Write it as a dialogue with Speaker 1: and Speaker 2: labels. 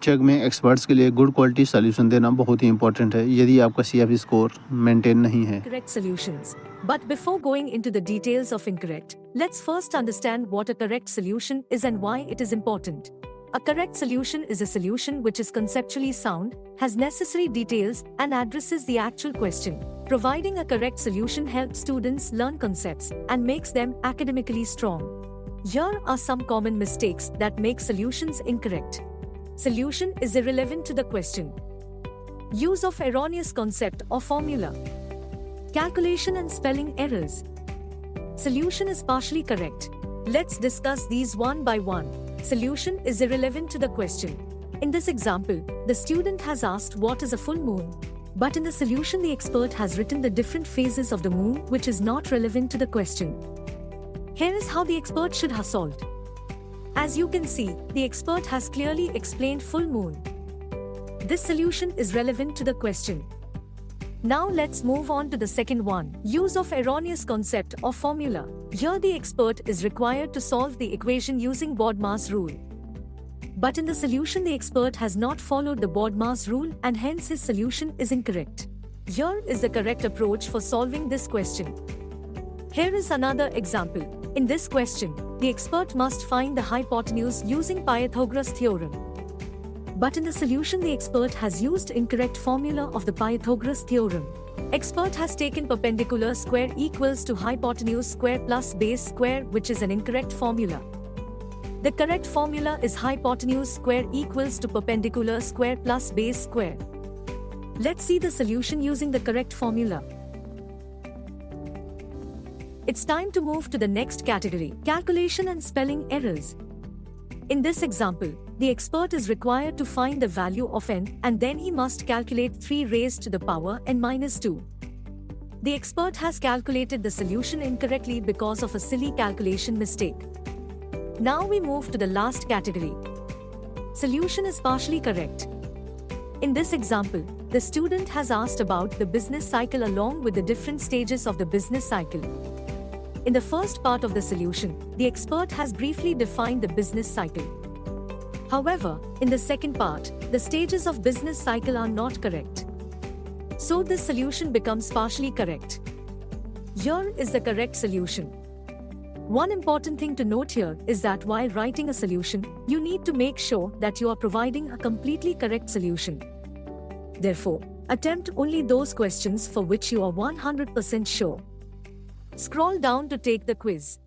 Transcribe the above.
Speaker 1: Check में experts के लिए गुड क्वालिटी सॉल्यूशन देना बहुत ही इंपॉर्टेंट है यदि आपका CFE स्कोर मेंटेन नहीं है।
Speaker 2: Correct solutions. But before going into the details of incorrect, let's first understand what a correct solution is and why it is important. A correct solution is a solution which is conceptually sound, has necessary details, and addresses the actual question. Providing a correct solution helps students learn concepts and makes them academically strong. Here are some common mistakes that make solutions incorrect. Solution is irrelevant to the question. Use of erroneous concept or formula. Calculation and spelling errors. Solution is partially correct. Let's discuss these one by one. Solution is irrelevant to the question. In this example, the student has asked what is a full moon. But in the solution, the expert has written the different phases of the moon, which is not relevant to the question. Here is how the expert should have solved. As you can see, the expert has clearly explained full moon. This solution is relevant to the question. Now let's move on to the second one, use of erroneous concept or formula. Here the expert is required to solve the equation using BODMAS rule. But in the solution the expert has not followed the BODMAS rule and hence his solution is incorrect. Here is the correct approach for solving this question. Here is another example. In this question, the expert must find the hypotenuse using Pythagoras theorem. But in the solution the expert has used incorrect formula of the Pythagoras theorem. Expert has taken perpendicular square equals to hypotenuse square plus base square, which is an incorrect formula. The correct formula is hypotenuse square equals to perpendicular square plus base square. Let's see the solution using the correct formula. It's time to move to the next category, calculation and spelling errors. In this example, the expert is required to find the value of n and then he must calculate 3 raised to the power n minus 2. The expert has calculated the solution incorrectly because of a silly calculation mistake. Now we move to the last category. Solution is partially correct. In this example, the student has asked about the business cycle along with the different stages of the business cycle. In the first part of the solution, the expert has briefly defined the business cycle. However, in the second part, the stages of business cycle are not correct. So this solution becomes partially correct. Here is the correct solution. One important thing to note here is that while writing a solution, you need to make sure that you are providing a completely correct solution. Therefore, attempt only those questions for which you are 100% sure. Scroll down to take the quiz.